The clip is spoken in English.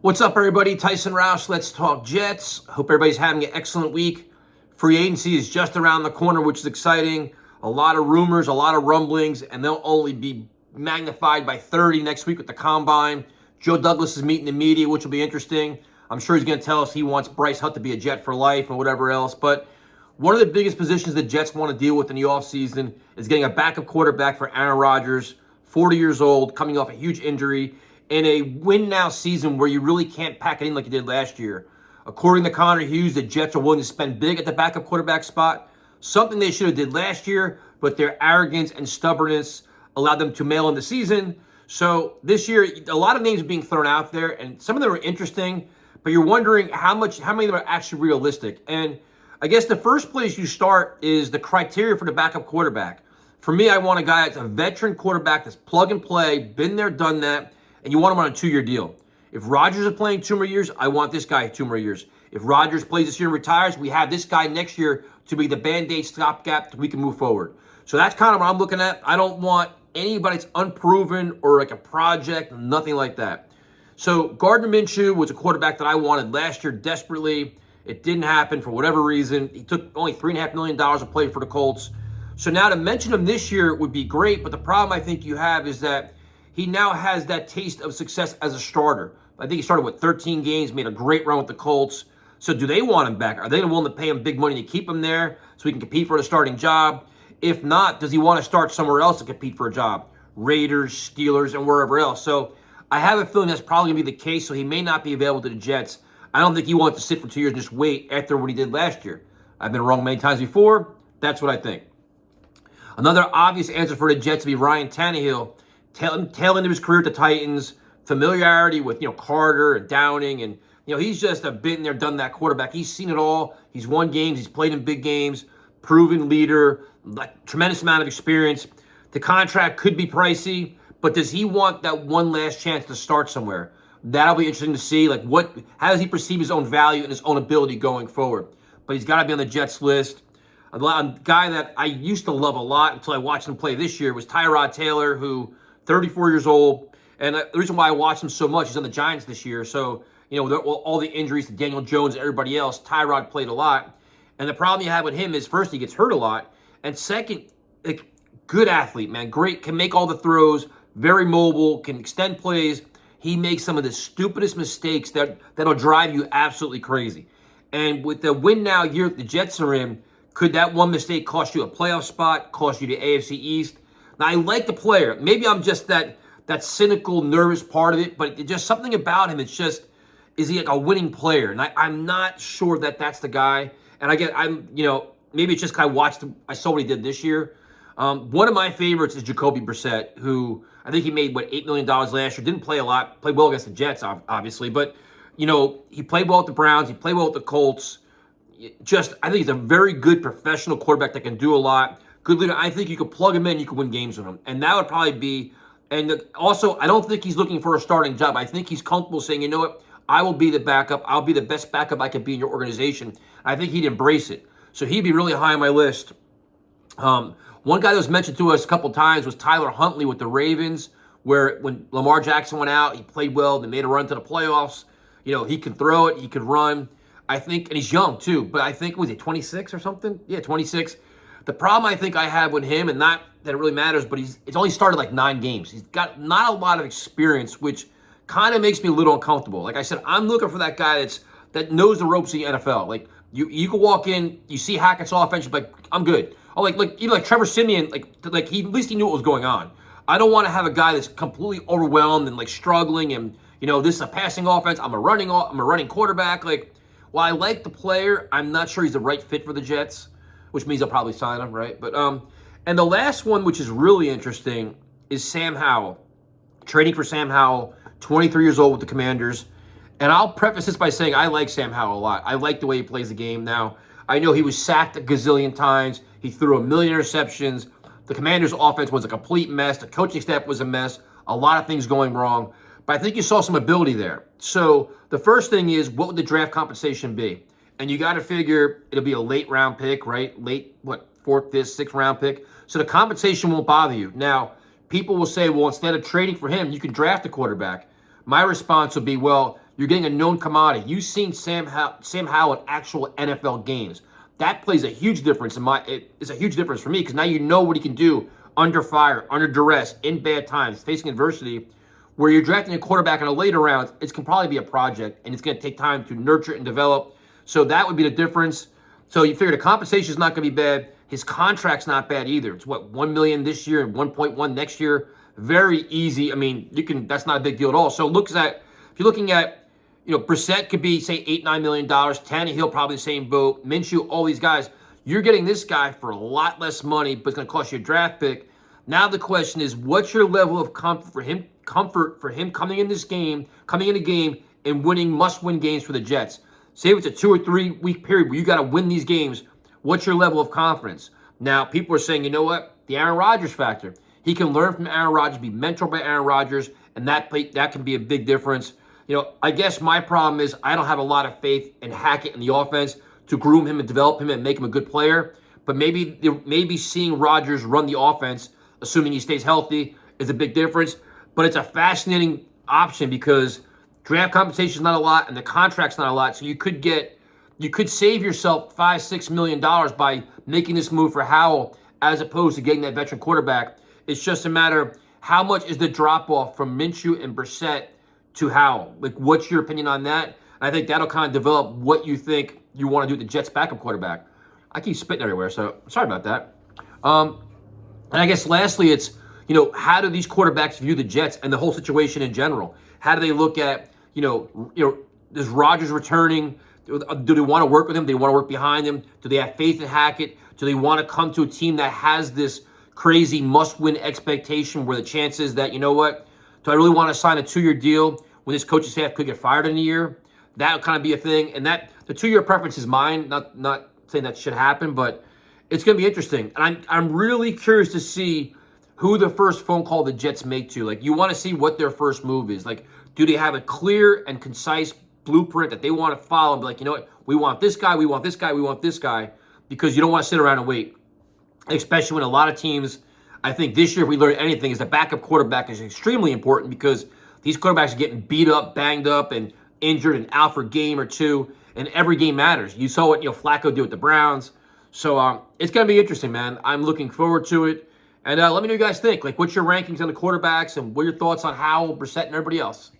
What's up, everybody? Tyson Roush. Let's talk Jets. Hope everybody's having an excellent week. Free agency is just around the corner, which is exciting. A lot of rumors, a lot of rumblings, and they'll only be magnified by 30 next week with the Combine. Joe Douglas is meeting the media, which will be interesting. I'm sure he's going to tell us he wants Bryce Hunt to be a Jet for life and whatever else. But one of the biggest positions the Jets want to deal with in the offseason is getting a backup quarterback for Aaron Rodgers, 40 years old, coming off a huge injury, in a win-now season where you really can't pack it in like you did last year. According to Connor Hughes, the Jets are willing to spend big at the backup quarterback spot, something they should have did last year, but their arrogance and stubbornness allowed them to mail in the season. So this year, a lot of names are being thrown out there, and some of them are interesting, but you're wondering how many of them are actually realistic. And I guess the first place you start is the criteria for the backup quarterback. For me, I want a guy that's a veteran quarterback that's plug and play, been there, done that, and you want him on a 2-year deal. If Rodgers is playing 2 more years, I want this guy 2 more years. If Rodgers plays this year and retires, we have this guy next year to be the Band-Aid stopgap that we can move forward. So that's kind of what I'm looking at. I don't want anybody that's unproven or like a project, nothing like that. So Gardner Minshew was a quarterback that I wanted last year desperately. It didn't happen for whatever reason. He took only $3.5 million to play for the Colts. So now to mention him this year would be great, but the problem I think you have is that he now has that taste of success as a starter. I think he started with 13 games, made a great run with the Colts. So do they want him back? Are they willing to pay him big money to keep him there so he can compete for the starting job? If not, does he want to start somewhere else to compete for a job? Raiders, Steelers, and wherever else. So I have a feeling that's probably going to be the case, so he may not be available to the Jets. I don't think he wants to sit for 2 years and just wait after what he did last year. I've been wrong many times before. That's what I think. Another obvious answer for the Jets would be Ryan Tannehill. Tail end of his career at the Titans, familiarity with, Carter and Downing, and, he's just a been there, done that quarterback. He's seen it all. He's won games. He's played in big games, proven leader, like tremendous amount of experience. The contract could be pricey, but does he want that one last chance to start somewhere? That'll be interesting to see. How does he perceive his own value and his own ability going forward? But he's got to be on the Jets list. A guy that I used to love a lot until I watched him play this year was Tyrod Taylor, who 34 years old, and the reason why I watched him so much, he's on the Giants this year, so, with all the injuries to Daniel Jones and everybody else, Tyrod played a lot, and the problem you have with him is, first, he gets hurt a lot, and second, good athlete, man, great, can make all the throws, very mobile, can extend plays. He makes some of the stupidest mistakes that'll drive you absolutely crazy, and with the win now year that the Jets are in, could that one mistake cost you a playoff spot, cost you the AFC East? Now, I like the player. Maybe I'm just that cynical, nervous part of it, but it's just something about him. It's just, is he like a winning player? And I'm not sure that that's the guy. And maybe it's just I saw what he did this year. One of my favorites is Jacoby Brissett, who I think he made, $8 million last year. Didn't play a lot. Played well against the Jets, obviously. But, he played well with the Browns. He played well with the Colts. I think he's a very good professional quarterback that can do a lot. Good leader. I think you could plug him in, you could win games with him. And that would probably be, and also, I don't think he's looking for a starting job. I think he's comfortable saying, you know what, I will be the backup. I'll be the best backup I could be in your organization. I think he'd embrace it. So he'd be really high on my list. One guy that was mentioned to us a couple times was Tyler Huntley with the Ravens, where when Lamar Jackson went out, he played well. They made a run to the playoffs. He could throw it. He could run. I think, and he's young too, but I think, was he 26 or something? Yeah, 26. The problem I think I have with him, and not that it really matters, but it's only started 9 games. He's got not a lot of experience, which kind of makes me a little uncomfortable. Like I said, I'm looking for that guy that knows the ropes of the NFL. Like you can walk in, you see Hackett's offense, you're like, I'm good. Oh, even like Trevor Siemian, at least he knew what was going on. I don't want to have a guy that's completely overwhelmed and struggling, and this is a passing offense. I'm a running quarterback. While I like the player, I'm not sure he's the right fit for the Jets, which means I'll probably sign him, right? But and the last one, which is really interesting, is Sam Howell. Trading for Sam Howell, 23 years old with the Commanders. And I'll preface this by saying I like Sam Howell a lot. I like the way he plays the game. Now, I know he was sacked a gazillion times. He threw a million interceptions. The Commanders' offense was a complete mess. The coaching staff was a mess. A lot of things going wrong. But I think you saw some ability there. So the first thing is, what would the draft compensation be? And you got to figure it'll be a late round pick, right? Late, 4th, 5th, 6th round pick. So the compensation won't bother you. Now, people will say, well, instead of trading for him, you can draft a quarterback. My response would be, well, You're getting a known commodity. You've seen Sam Howell in actual NFL games. That plays a huge difference it's a huge difference for me because now you know what he can do under fire, under duress, in bad times, facing adversity. Where you're drafting a quarterback in a later round, it can probably be a project, and it's going to take time to nurture and develop. So that would be the difference. So you figure the compensation is not going to be bad. His contract's not bad either. It's what, $1 million this year and 1.1 next year. Very easy. I mean, that's not a big deal at all. So if you're looking at, Brissett could be, say, $8-9 million. Tannehill probably the same boat. Minshew, all these guys. You're getting this guy for a lot less money, but it's going to cost you a draft pick. Now the question is, what's your level of comfort for him coming in the game and winning must-win games for the Jets? Say if it's a 2 or 3 week period where you got to win these games, what's your level of confidence? Now, people are saying, you know what? The Aaron Rodgers factor. He can learn from Aaron Rodgers, be mentored by Aaron Rodgers, and that can be a big difference. I guess my problem is I don't have a lot of faith in Hackett and the offense to groom him and develop him and make him a good player. But maybe seeing Rodgers run the offense, assuming he stays healthy, is a big difference. But it's a fascinating option because draft compensation is not a lot and the contract's not a lot. So you could save yourself $5-6 million by making this move for Howell as opposed to getting that veteran quarterback. It's just a matter of how much is the drop off from Minshew and Brissett to Howell. Like, what's your opinion on that? I think that'll kind of develop what you think you want to do with the Jets' backup quarterback. I keep spitting everywhere, so sorry about that. And I guess lastly, it's, how do these quarterbacks view the Jets and the whole situation in general? How do they look at, is Rodgers returning? Do they want to work with him? Do they want to work behind him? Do they have faith in Hackett? Do they want to come to a team that has this crazy must-win expectation where the chances that, do I really want to sign a 2-year deal when this coaching staff could get fired in a year? That'll kind of be a thing. And that the 2-year preference is mine, not saying that should happen, but it's going to be interesting. And I'm really curious to see who the first phone call the Jets make to. Like, you want to see what their first move is. Like, do they have a clear and concise blueprint that they want to follow and be like, you know what, we want this guy, we want this guy, we want this guy, because you don't want to sit around and wait. Especially when a lot of teams, I think this year, if we learn anything, is the backup quarterback is extremely important because these quarterbacks are getting beat up, banged up, and injured and out for a game or two, and every game matters. You saw what Flacco did with the Browns. So it's going to be interesting, man. I'm looking forward to it. And let me know what you guys think. Like, what's your rankings on the quarterbacks and what are your thoughts on Howell, Brissett, and everybody else?